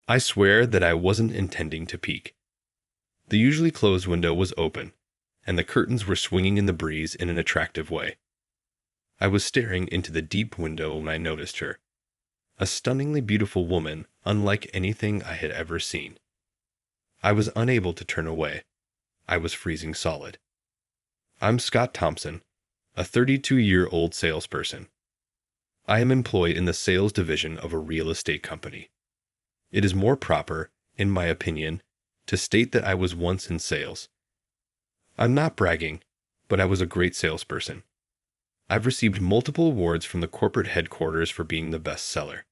I swear that I wasn't intending to peek. The usually closed window was open, and the curtains were swinging in the breeze in an attractive way. I was staring into the deep window when I noticed her. A stunningly beautiful woman, unlike anything I had ever seen. I was unable to turn away. I was freezing solid. I'm Scott Thompson, a 32-year-old salesperson. I am employed in the sales division of a real estate company. It is more proper, in my opinion, to state that I was once in sales. I'm not bragging, but I was a great salesperson. I've received multiple awards from the corporate headquarters for being the best seller.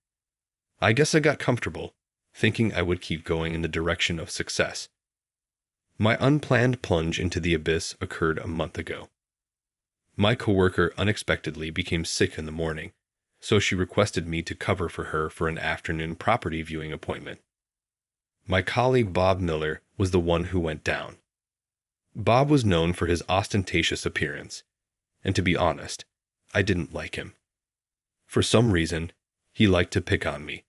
I guess I got comfortable, thinking I would keep going in the direction of success. My unplanned plunge into the abyss occurred a month ago. My coworker unexpectedly became sick in the morning, so she requested me to cover for her for an afternoon property viewing appointment. My colleague Bob Miller was the one who went down. Bob was known for his ostentatious appearance, and to be honest, I didn't like him. For some reason, he liked to pick on me.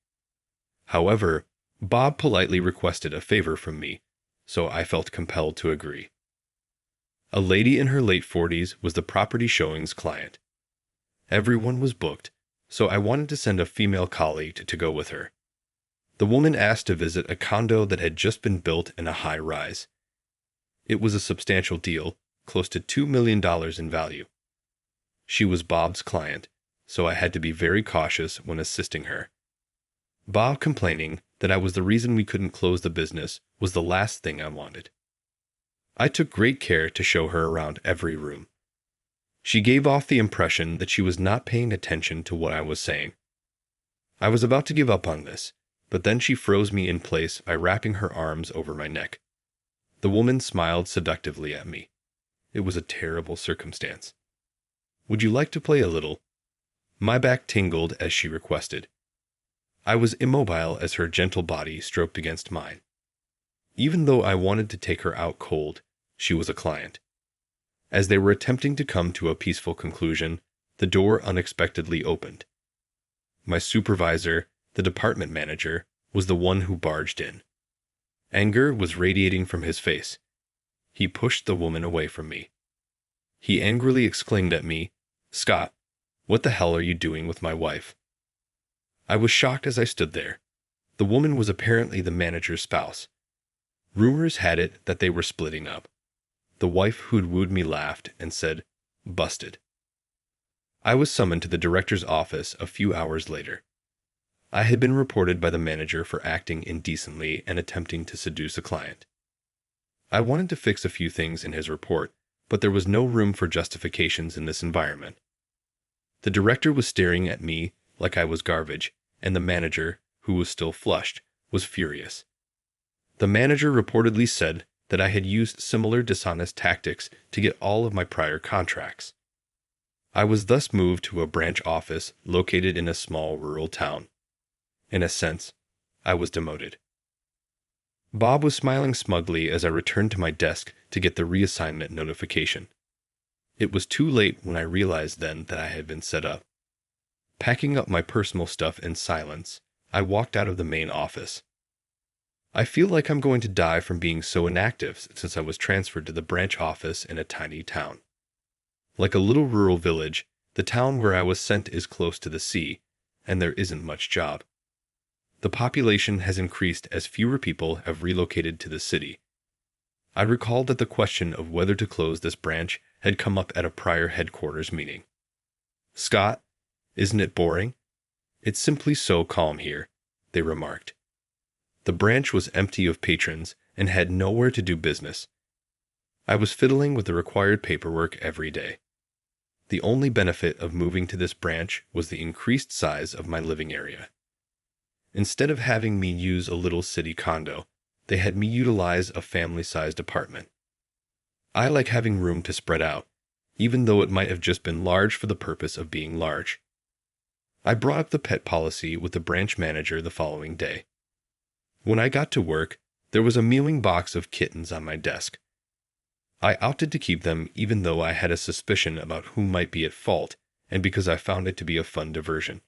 However, Bob politely requested a favor from me, so I felt compelled to agree. A lady in her late 40s was the property showing's client. Everyone was booked, so I wanted to send a female colleague to go with her. The woman asked to visit a condo that had just been built in a high rise. It was a substantial deal, close to $2 million in value. She was Bob's client, so I had to be very cautious when assisting her. Bob complaining that I was the reason we couldn't close the business was the last thing I wanted. I took great care to show her around every room. She gave off the impression that she was not paying attention to what I was saying. I was about to give up on this, but then she froze me in place by wrapping her arms over my neck. The woman smiled seductively at me. It was a terrible circumstance. Would you like to play a little? My back tingled as she requested. I was immobile as her gentle body stroked against mine. Even though I wanted to take her out cold, she was a client. As they were attempting to come to a peaceful conclusion, the door unexpectedly opened. My supervisor, the department manager, was the one who barged in. Anger was radiating from his face. He pushed the woman away from me. He angrily exclaimed at me, "Scott, what the hell are you doing with my wife?" I was shocked as I stood there. The woman was apparently the manager's spouse. Rumors had it that they were splitting up. The wife who'd wooed me laughed and said, "Busted." I was summoned to the director's office a few hours later. I had been reported by the manager for acting indecently and attempting to seduce a client. I wanted to fix a few things in his report, but there was no room for justifications in this environment. The director was staring at me like I was garbage, and the manager, who was still flushed, was furious. The manager reportedly said that I had used similar dishonest tactics to get all of my prior contracts. I was thus moved to a branch office located in a small rural town. In a sense, I was demoted. Bob was smiling smugly as I returned to my desk to get the reassignment notification. It was too late when I realized then that I had been set up. Packing up my personal stuff in silence, I walked out of the main office. I feel like I'm going to die from being so inactive since I was transferred to the branch office in a tiny town. Like a little rural village, the town where I was sent is close to the sea, and there isn't much job. The population has increased as fewer people have relocated to the city. I recall that the question of whether to close this branch had come up at a prior headquarters meeting. "Scott, isn't it boring? It's simply so calm here," they remarked. The branch was empty of patrons and had nowhere to do business. I was fiddling with the required paperwork every day. The only benefit of moving to this branch was the increased size of my living area. Instead of having me use a little city condo, they had me utilize a family-sized apartment. I like having room to spread out, even though it might have just been large for the purpose of being large. I brought up the pet policy with the branch manager the following day. When I got to work, there was a mewing box of kittens on my desk. I opted to keep them even though I had a suspicion about who might be at fault and because I found it to be a fun diversion.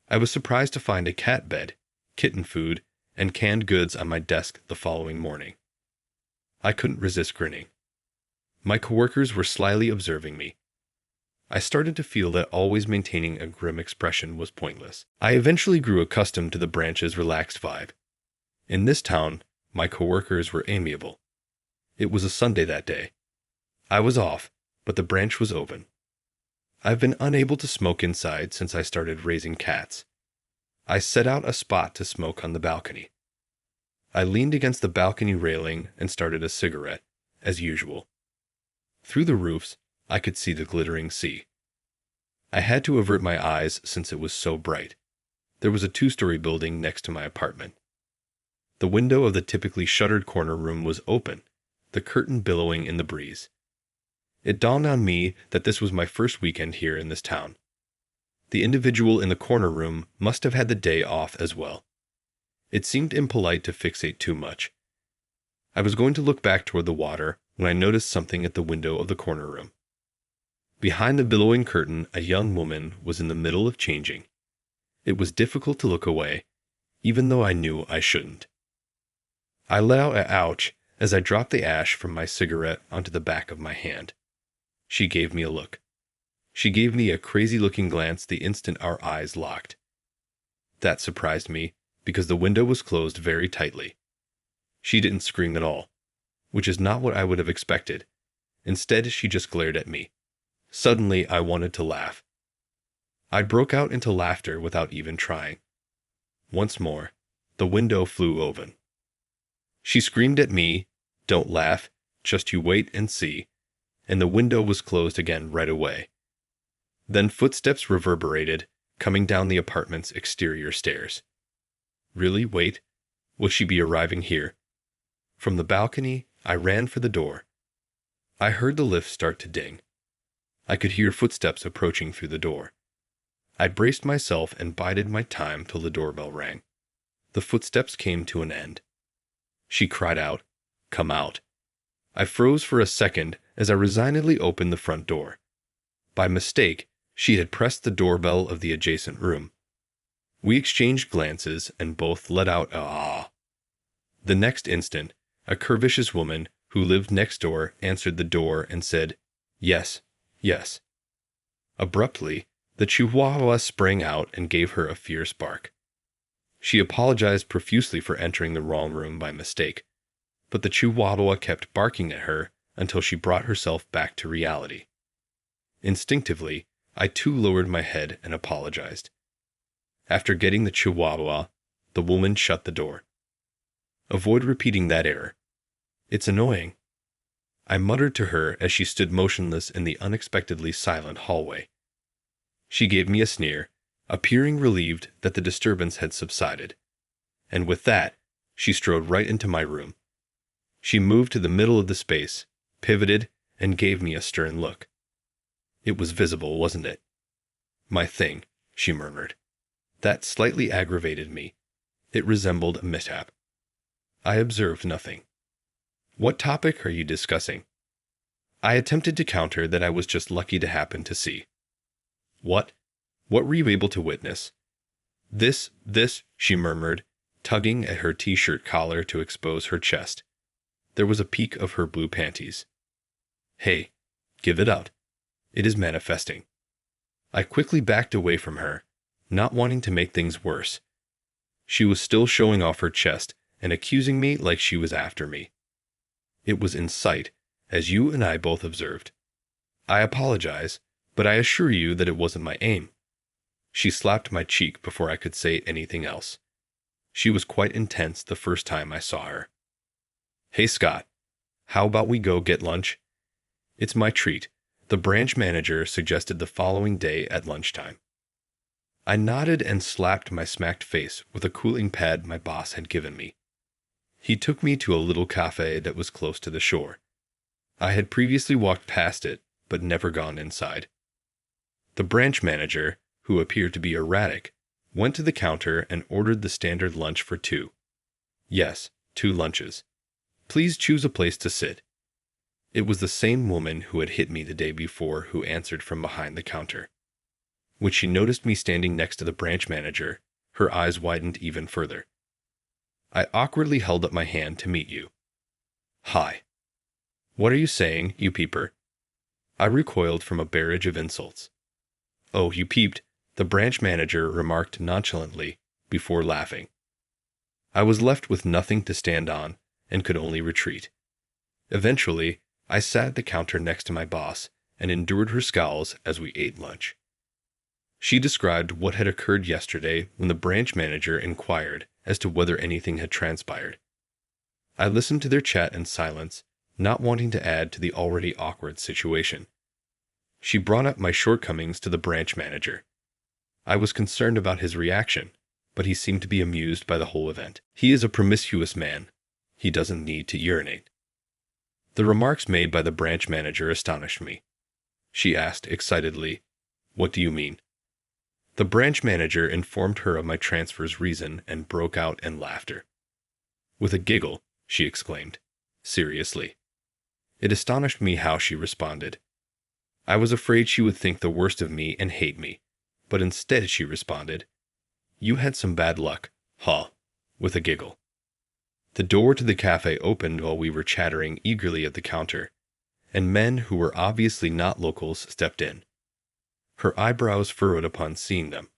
I was surprised to find a cat bed, kitten food, and canned goods on my desk the following morning. I couldn't resist grinning. My coworkers were slyly observing me. I started to feel that always maintaining a grim expression was pointless. I eventually grew accustomed to the branch's relaxed vibe. In this town, my coworkers were amiable. It was a Sunday that day. I was off, but the branch was open. I've been unable to smoke inside since I started raising cats. I set out a spot to smoke on the balcony. I leaned against the balcony railing and started a cigarette, as usual. Through the roofs, I could see the glittering sea. I had to avert my eyes since it was so bright. There was a 2-story building next to my apartment. The window of the typically shuttered corner room was open, the curtain billowing in the breeze. It dawned on me that this was my first weekend here in this town. The individual in the corner room must have had the day off as well. It seemed impolite to fixate too much. I was going to look back toward the water when I noticed something at the window of the corner room. Behind the billowing curtain, a young woman was in the middle of changing. It was difficult to look away, even though I knew I shouldn't. I let out an ouch as I dropped the ash from my cigarette onto the back of my hand. She gave me a look. She gave me a crazy-looking glance the instant our eyes locked. That surprised me, because the window was closed very tightly. She didn't scream at all, which is not what I would have expected. Instead, she just glared at me. Suddenly, I wanted to laugh. I broke out into laughter without even trying. Once more, the window flew open. She screamed at me, "Don't laugh, just you wait and see," and the window was closed again right away. Then footsteps reverberated, coming down the apartment's exterior stairs. Really? Wait? Will she be arriving here? From the balcony, I ran for the door. I heard the lift start to ding. I could hear footsteps approaching through the door. I braced myself and bided my time till the doorbell rang. The footsteps came to an end. She cried out, "Come out." I froze for a second as I resignedly opened the front door. By mistake, she had pressed the doorbell of the adjacent room. We exchanged glances and both let out a "ah." The next instant, a curvaceous woman who lived next door answered the door and said, "Yes, yes." Abruptly, the Chihuahua sprang out and gave her a fierce bark. She apologized profusely for entering the wrong room by mistake, but the Chihuahua kept barking at her until she brought herself back to reality. Instinctively, I too lowered my head and apologized. After getting the Chihuahua, the woman shut the door. Avoid repeating that error. It's annoying. I muttered to her as she stood motionless in the unexpectedly silent hallway. She gave me a sneer, appearing relieved that the disturbance had subsided. And with that, she strode right into my room. She moved to the middle of the space, pivoted, and gave me a stern look. It was visible, wasn't it? "My thing," she murmured. That slightly aggravated me. It resembled a mishap. I observed nothing. "What topic are you discussing?" I attempted to counter that I was just lucky to happen to see. What were you able to witness?" This, she murmured, tugging at her t-shirt collar to expose her chest. There was a peek of her blue panties. "Hey, give it up. It is manifesting." I quickly backed away from her, not wanting to make things worse. She was still showing off her chest and accusing me like she was after me. It was in sight, as you and I both observed. I apologize, but I assure you that it wasn't my aim. She slapped my cheek before I could say anything else. She was quite intense the first time I saw her. "Hey Scott, how about we go get lunch?" "It's my treat," the branch manager suggested the following day at lunchtime. I nodded and slapped my smacked face with a cooling pad my boss had given me. He took me to a little cafe that was close to the shore. I had previously walked past it, but never gone inside. The branch manager, who appeared to be erratic, went to the counter and ordered the standard lunch for 2. Yes, 2 lunches. "Please choose a place to sit." It was the same woman who had hit me the day before who answered from behind the counter. When she noticed me standing next to the branch manager, her eyes widened even further. I awkwardly held up my hand to meet you. Hi. What are you saying, you peeper? I recoiled from a barrage of insults. Oh, you peeped, the branch manager remarked nonchalantly, before laughing. I was left with nothing to stand on, and could only retreat. Eventually, I sat at the counter next to my boss and endured her scowls as we ate lunch. She described what had occurred yesterday when the branch manager inquired as to whether anything had transpired. I listened to their chat in silence, not wanting to add to the already awkward situation. She brought up my shortcomings to the branch manager. I was concerned about his reaction, but he seemed to be amused by the whole event. He is a promiscuous man. He doesn't need to urinate. The remarks made by the branch manager astonished me. She asked excitedly, "What do you mean?" The branch manager informed her of my transfer's reason and broke out in laughter. With a giggle, she exclaimed, seriously. It astonished me how she responded. I was afraid she would think the worst of me and hate me, but instead she responded, "You had some bad luck, huh?" with a giggle. The door to the cafe opened while we were chattering eagerly at the counter, and men who were obviously not locals stepped in. Her eyebrows furrowed upon seeing them.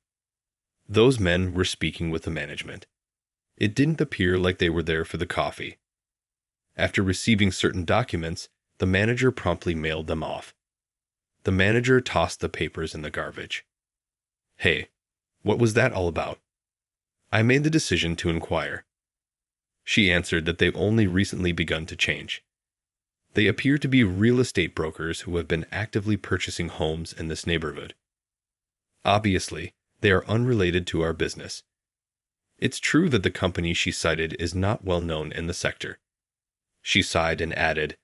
Those men were speaking with the management. It didn't appear like they were there for the coffee. After receiving certain documents, the manager promptly mailed them off. The manager tossed the papers in the garbage. Hey, what was that all about? I made the decision to inquire. She answered that they've only recently begun to change. They appear to be real estate brokers who have been actively purchasing homes in this neighborhood. Obviously, they are unrelated to our business. It's true that the company she cited is not well known in the sector. She sighed and added,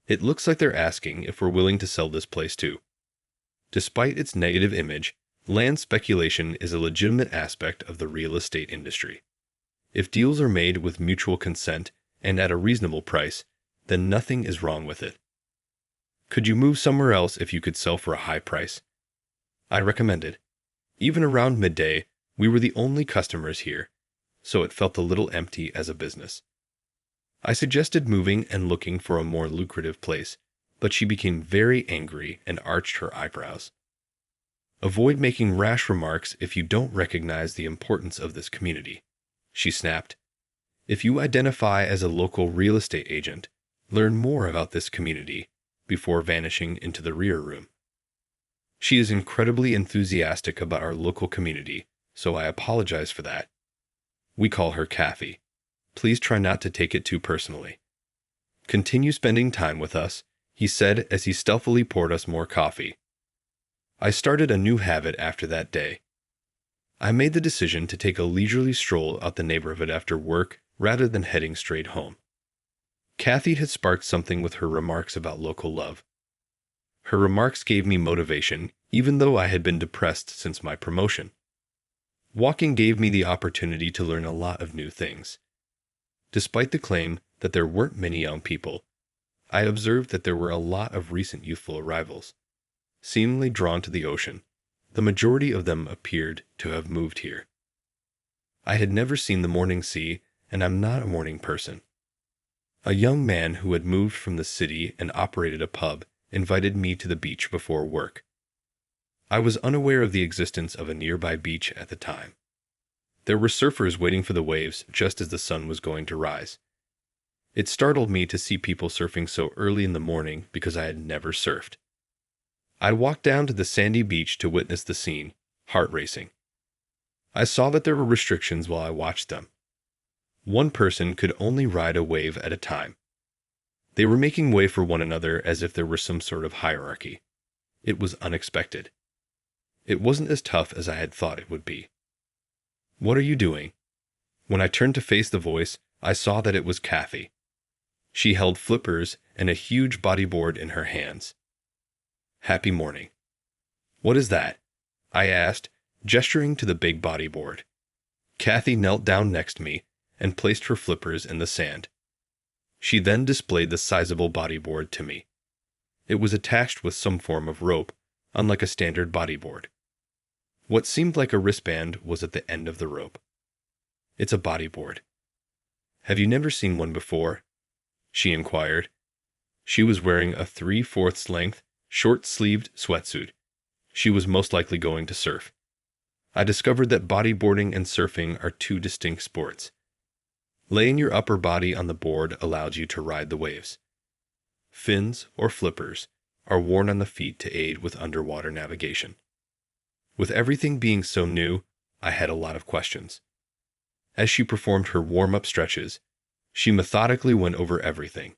"It looks like they're asking if we're willing to sell this place too." Despite its negative image, land speculation is a legitimate aspect of the real estate industry. If deals are made with mutual consent and at a reasonable price, then nothing is wrong with it. Could you move somewhere else if you could sell for a high price? I recommended. Even around midday, we were the only customers here, so it felt a little empty as a business. I suggested moving and looking for a more lucrative place, but she became very angry and arched her eyebrows. Avoid making rash remarks if you don't recognize the importance of this community, she snapped. If you identify as a local real estate agent, learn more about this community before vanishing into the rear room. She is incredibly enthusiastic about our local community, so I apologize for that. We call her Kathy. Please try not to take it too personally. Continue spending time with us, he said as he stealthily poured us more coffee. I started a new habit after that day. I made the decision to take a leisurely stroll out the neighborhood after work rather than heading straight home. Kathy had sparked something with her remarks about local love. Her remarks gave me motivation, even though I had been depressed since my promotion. Walking gave me the opportunity to learn a lot of new things. Despite the claim that there weren't many young people, I observed that there were a lot of recent youthful arrivals, seemingly drawn to the ocean. The majority of them appeared to have moved here. I had never seen the morning sea, and I'm not a morning person. A young man who had moved from the city and operated a pub invited me to the beach before work. I was unaware of the existence of a nearby beach at the time. There were surfers waiting for the waves just as the sun was going to rise. It startled me to see people surfing so early in the morning because I had never surfed. I walked down to the sandy beach to witness the scene, heart racing. I saw that there were restrictions while I watched them. One person could only ride a wave at a time. They were making way for one another as if there were some sort of hierarchy. It was unexpected. It wasn't as tough as I had thought it would be. "What are you doing?" When I turned to face the voice, I saw that it was Kathy. She held flippers and a huge bodyboard in her hands. "Happy morning." "What is that?" I asked, gesturing to the big bodyboard. Kathy knelt down next to me and placed her flippers in the sand. She then displayed the sizable bodyboard to me. It was attached with some form of rope, unlike a standard bodyboard. What seemed like a wristband was at the end of the rope. "It's a bodyboard." "Have you never seen one before?" she inquired. She was wearing a 3/4 length, short-sleeved sweatsuit. She was most likely going to surf. I discovered that bodyboarding and surfing are two distinct sports. Laying your upper body on the board allowed you to ride the waves. Fins, or flippers, are worn on the feet to aid with underwater navigation. With everything being so new, I had a lot of questions. As she performed her warm-up stretches, she methodically went over everything.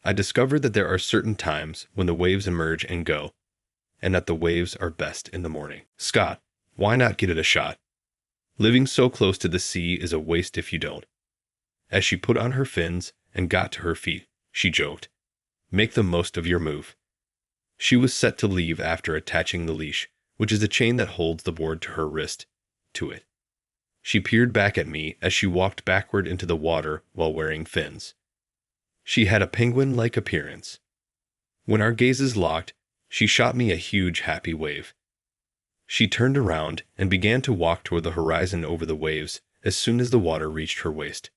I discovered that there are certain times when the waves emerge and go, and that the waves are best in the morning. "Scott, why not get it a shot? Living so close to the sea is a waste if you don't." As she put on her fins and got to her feet, she joked, "Make the most of your move." She was set to leave after attaching the leash, which is a chain that holds the board to her wrist, to it. She peered back at me as she walked backward into the water while wearing fins. She had a penguin-like appearance. When our gazes locked, she shot me a huge happy wave. She turned around and began to walk toward the horizon over the waves as soon as the water reached her waist.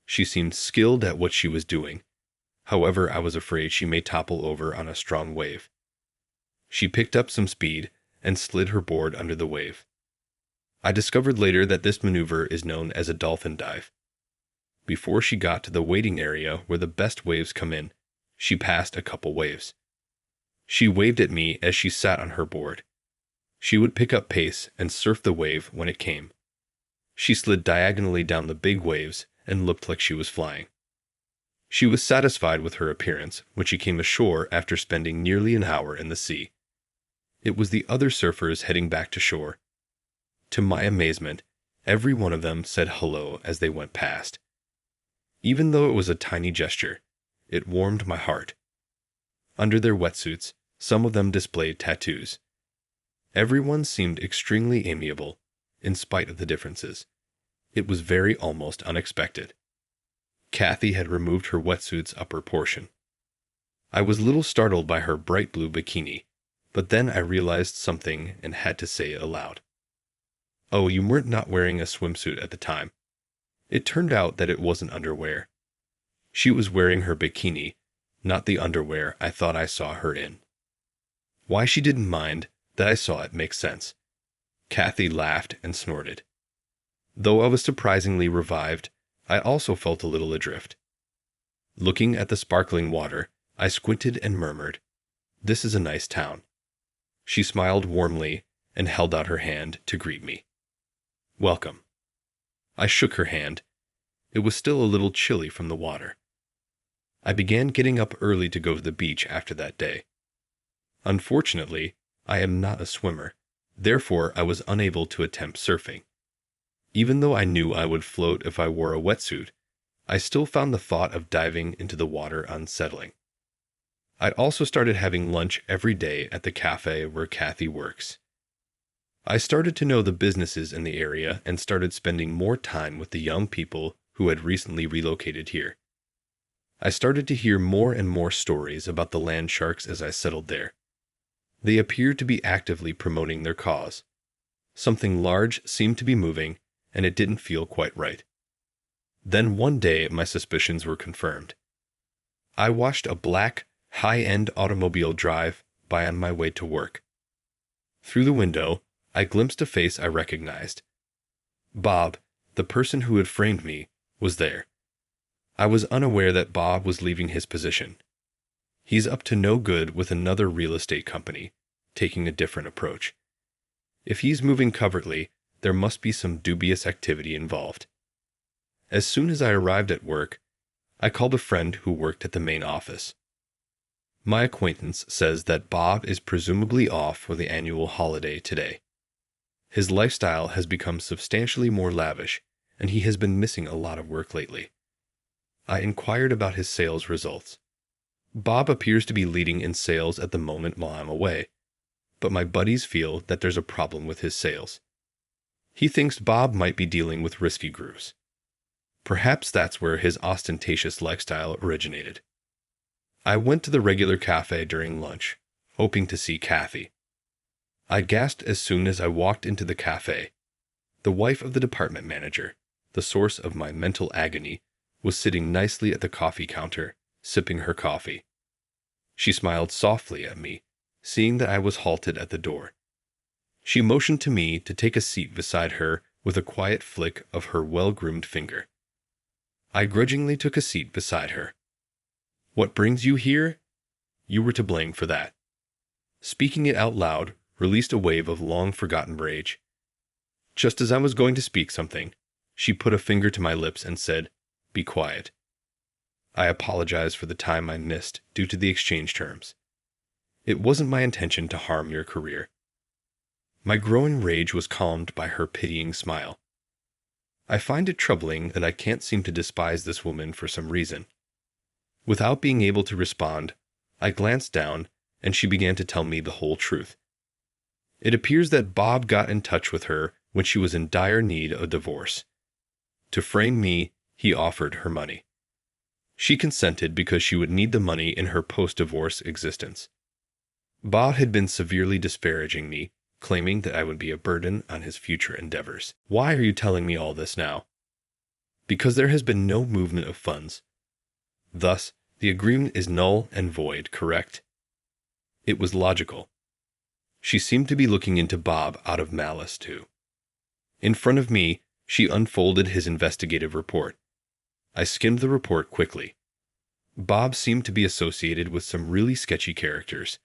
She seemed skilled at what she was doing. However, I was afraid she may topple over on a strong wave. She picked up some speed and slid her board under the wave. I discovered later that this maneuver is known as a dolphin dive. Before she got to the waiting area where the best waves come in, she passed a couple waves. She waved at me as she sat on her board. She would pick up pace and surf the wave when it came. She slid diagonally down the big waves and looked like she was flying. She was satisfied with her appearance when she came ashore after spending nearly an hour in the sea. It was the other surfers heading back to shore. To my amazement, every one of them said hello as they went past. Even though it was a tiny gesture, it warmed my heart. Under their wetsuits, some of them displayed tattoos. Everyone seemed extremely amiable, in spite of the differences. It was very almost unexpected. Kathy had removed her wetsuit's upper portion. I was a little startled by her bright blue bikini, but then I realized something and had to say it aloud. "Oh, you weren't not wearing a swimsuit at the time." It turned out that it wasn't underwear. She was wearing her bikini, not the underwear I thought I saw her in. Why she didn't mind that I saw it makes sense. Kathy laughed and snorted. Though I was surprisingly revived, I also felt a little adrift. Looking at the sparkling water, I squinted and murmured, "This is a nice town." She smiled warmly and held out her hand to greet me. "Welcome." I shook her hand. It was still a little chilly from the water. I began getting up early to go to the beach after that day. Unfortunately, I am not a swimmer, therefore I was unable to attempt surfing. Even though I knew I would float if I wore a wetsuit, I still found the thought of diving into the water unsettling. I'd also started having lunch every day at the cafe where Kathy works. I started to know the businesses in the area and started spending more time with the young people who had recently relocated here. I started to hear more and more stories about the land sharks as I settled there. They appeared to be actively promoting their cause. Something large seemed to be moving, and it didn't feel quite right. Then one day my suspicions were confirmed. I watched a black, high-end automobile drive by on my way to work. Through the window, I glimpsed a face I recognized. Bob, the person who had framed me, was there. I was unaware that Bob was leaving his position. He's up to no good with another real estate company, taking a different approach. If he's moving covertly, there must be some dubious activity involved. As soon as I arrived at work, I called a friend who worked at the main office. My acquaintance says that Bob is presumably off for the annual holiday today. His lifestyle has become substantially more lavish, and he has been missing a lot of work lately. I inquired about his sales results. Bob appears to be leading in sales at the moment while I'm away, but my buddies feel that there's a problem with his sales. He thinks Bob might be dealing with risky grooves. Perhaps that's where his ostentatious lifestyle originated. I went to the regular cafe during lunch, hoping to see Kathy. I gasped as soon as I walked into the cafe. The wife of the department manager, the source of my mental agony, was sitting nicely at the coffee counter, sipping her coffee. She smiled softly at me, seeing that I was halted at the door. She motioned to me to take a seat beside her with a quiet flick of her well-groomed finger. I grudgingly took a seat beside her. "What brings you here? You were to blame for that." Speaking it out loud released a wave of long-forgotten rage. Just as I was going to speak something, she put a finger to my lips and said, "Be quiet." I apologize for the time I missed due to the exchange terms. It wasn't my intention to harm your career. My growing rage was calmed by her pitying smile. I find it troubling that I can't seem to despise this woman for some reason. Without being able to respond, I glanced down, and she began to tell me the whole truth. It appears that Bob got in touch with her when she was in dire need of divorce. To frame me, he offered her money. She consented because she would need the money in her post-divorce existence. Bob had been severely disparaging me, claiming that I would be a burden on his future endeavors. Why are you telling me all this now? Because there has been no movement of funds. Thus, the agreement is null and void, correct? It was logical. She seemed to be looking into Bob out of malice, too. In front of me, she unfolded his investigative report. I skimmed the report quickly. Bob seemed to be associated with some really sketchy characters.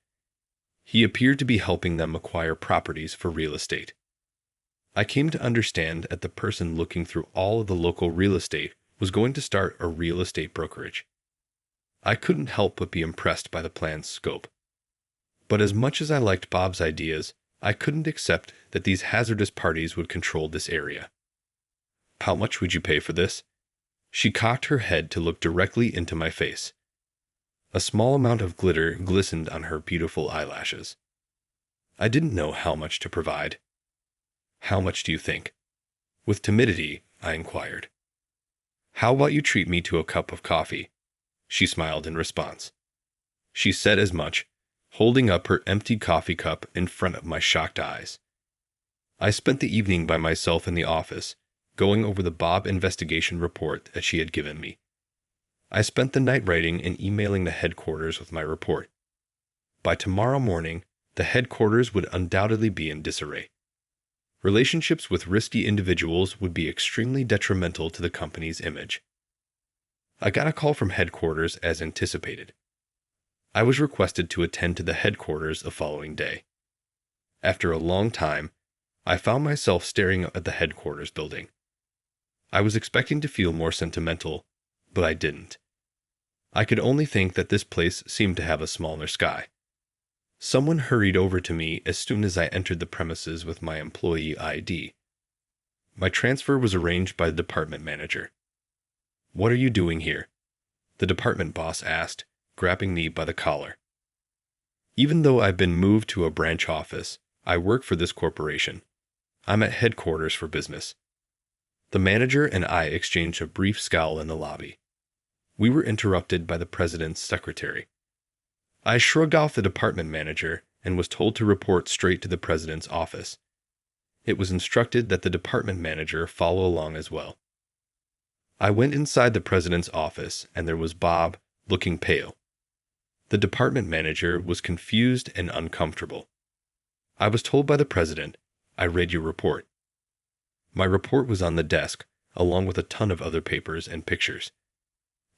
He appeared to be helping them acquire properties for real estate. I came to understand that the person looking through all of the local real estate was going to start a real estate brokerage. I couldn't help but be impressed by the plan's scope. But as much as I liked Bob's ideas, I couldn't accept that these hazardous parties would control this area. "How much would you pay for this?" She cocked her head to look directly into my face. A small amount of glitter glistened on her beautiful eyelashes. I didn't know how much to provide. "How much do you think?" With timidity, I inquired. "How about you treat me to a cup of coffee?" She smiled in response. She said as much, holding up her empty coffee cup in front of my shocked eyes. I spent the evening by myself in the office, going over the Bob investigation report that she had given me. I spent the night writing and emailing the headquarters with my report. By tomorrow morning, the headquarters would undoubtedly be in disarray. Relationships with risky individuals would be extremely detrimental to the company's image. I got a call from headquarters as anticipated. I was requested to attend to the headquarters the following day. After a long time, I found myself staring at the headquarters building. I was expecting to feel more sentimental, but I didn't. I could only think that this place seemed to have a smaller sky. Someone hurried over to me as soon as I entered the premises with my employee ID. My transfer was arranged by the department manager. "What are you doing here?" the department boss asked, grabbing me by the collar. Even though I've been moved to a branch office, I work for this corporation. I'm at headquarters for business. The manager and I exchanged a brief scowl in the lobby. We were interrupted by the president's secretary. I shrugged off the department manager and was told to report straight to the president's office. It was instructed that the department manager follow along as well. I went inside the president's office, and there was Bob, looking pale. The department manager was confused and uncomfortable. I was told by the president, "I read your report." My report was on the desk, along with a ton of other papers and pictures.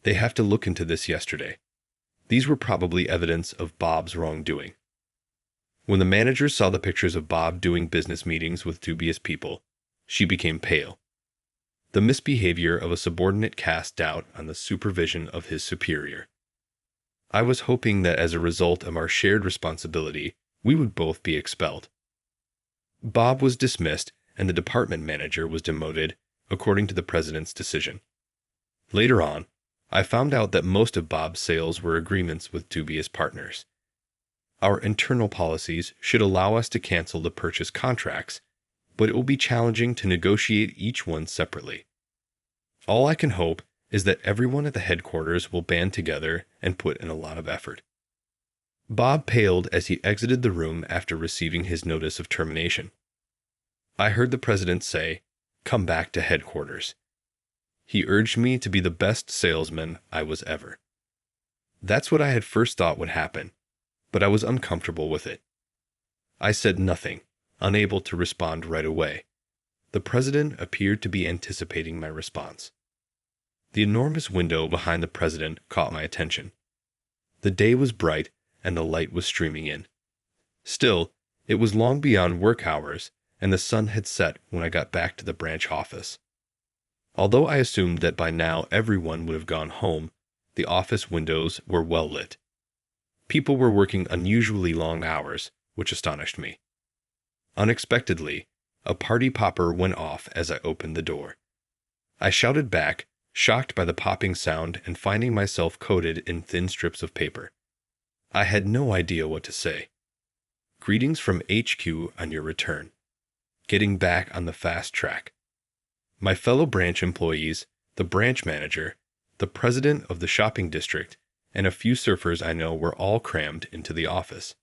"They have to look into this yesterday." These were probably evidence of Bob's wrongdoing. When the manager saw the pictures of Bob doing business meetings with dubious people, she became pale. The misbehavior of a subordinate cast doubt on the supervision of his superior. I was hoping that as a result of our shared responsibility, we would both be expelled. Bob was dismissed, and the department manager was demoted, according to the president's decision. Later on, I found out that most of Bob's sales were agreements with dubious partners. Our internal policies should allow us to cancel the purchase contracts, but it will be challenging to negotiate each one separately. All I can hope is that everyone at the headquarters will band together and put in a lot of effort. Bob paled as he exited the room after receiving his notice of termination. I heard the president say, "Come back to headquarters." He urged me to be the best salesman I was ever. That's what I had first thought would happen, but I was uncomfortable with it. I said nothing, unable to respond right away. The president appeared to be anticipating my response. The enormous window behind the president caught my attention. The day was bright and the light was streaming in. Still, it was long beyond work hours, and the sun had set when I got back to the branch office. Although I assumed that by now everyone would have gone home, the office windows were well lit. People were working unusually long hours, which astonished me. Unexpectedly, a party popper went off as I opened the door. I shouted back, shocked by the popping sound and finding myself coated in thin strips of paper. I had no idea what to say. Greetings from HQ on your return. Getting back on the fast track. My fellow branch employees, the branch manager, the president of the shopping district, and a few surfers I know were all crammed into the office.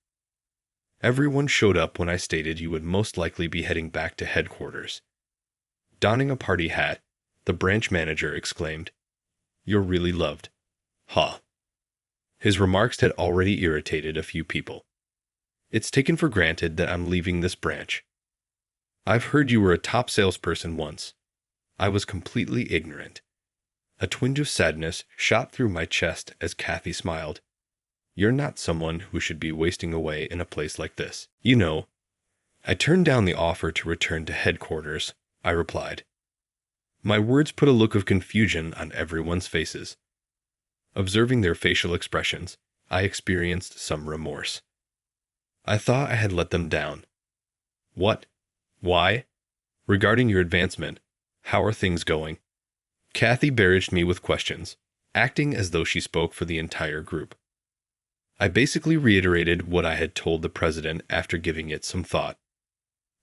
Everyone showed up when I stated you would most likely be heading back to headquarters. Donning a party hat, the branch manager exclaimed, "You're really loved." Ha! His remarks had already irritated a few people. It's taken for granted that I'm leaving this branch. I've heard you were a top salesperson once. I was completely ignorant. A twinge of sadness shot through my chest as Kathy smiled. You're not someone who should be wasting away in a place like this. You know, I turned down the offer to return to headquarters, I replied. My words put a look of confusion on everyone's faces. Observing their facial expressions, I experienced some remorse. I thought I had let them down. What? Why? Regarding your advancement, how are things going? Kathy barraged me with questions, acting as though she spoke for the entire group. I basically reiterated what I had told the president after giving it some thought.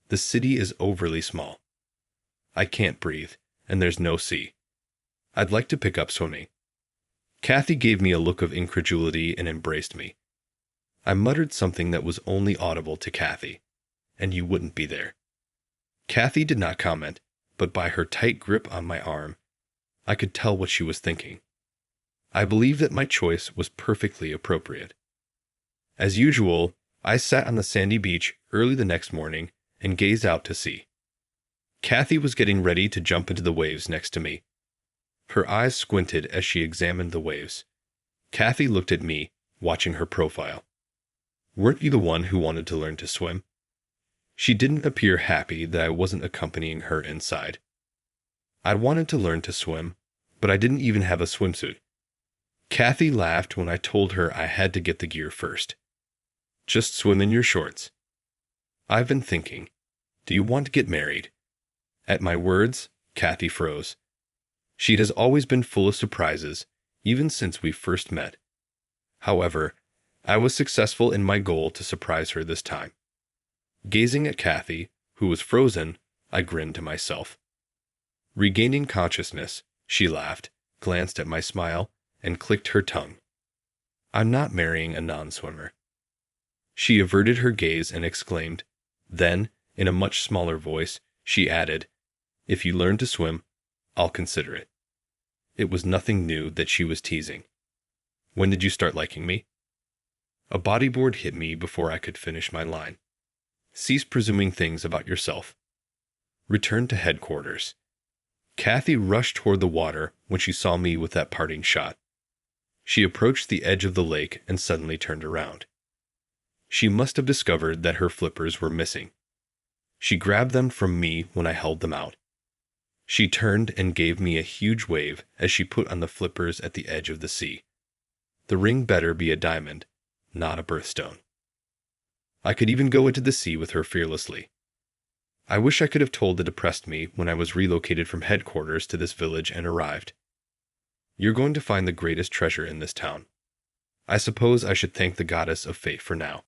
The city is overly small. I can't breathe, and there's no sea. I'd like to pick up swimming. Kathy gave me a look of incredulity and embraced me. I muttered something that was only audible to Kathy, and you wouldn't be there. Kathy did not comment, but by her tight grip on my arm, I could tell what she was thinking. I believe that my choice was perfectly appropriate. As usual, I sat on the sandy beach early the next morning and gazed out to sea. Kathy was getting ready to jump into the waves next to me. Her eyes squinted as she examined the waves. Kathy looked at me, watching her profile. Weren't you the one who wanted to learn to swim? She didn't appear happy that I wasn't accompanying her inside. I wanted to learn to swim, but I didn't even have a swimsuit. Kathy laughed when I told her I had to get the gear first. Just swim in your shorts. I've been thinking, do you want to get married? At my words, Kathy froze. She has always been full of surprises, even since we first met. However, I was successful in my goal to surprise her this time. Gazing at Kathy, who was frozen, I grinned to myself. Regaining consciousness, she laughed, glanced at my smile, and clicked her tongue. I'm not marrying a non-swimmer. She averted her gaze and exclaimed. Then, in a much smaller voice, she added, If you learn to swim, I'll consider it. It was nothing new that she was teasing. When did you start liking me? A bodyboard hit me before I could finish my line. Cease presuming things about yourself. Return to headquarters. Kathy rushed toward the water when she saw me with that parting shot. She approached the edge of the lake and suddenly turned around. She must have discovered that her flippers were missing. She grabbed them from me when I held them out. She turned and gave me a huge wave as she put on the flippers at the edge of the sea. The ring better be a diamond, not a birthstone. I could even go into the sea with her fearlessly. I wish I could have told the depressed me when I was relocated from headquarters to this village and arrived. You're going to find the greatest treasure in this town. I suppose I should thank the goddess of fate for now.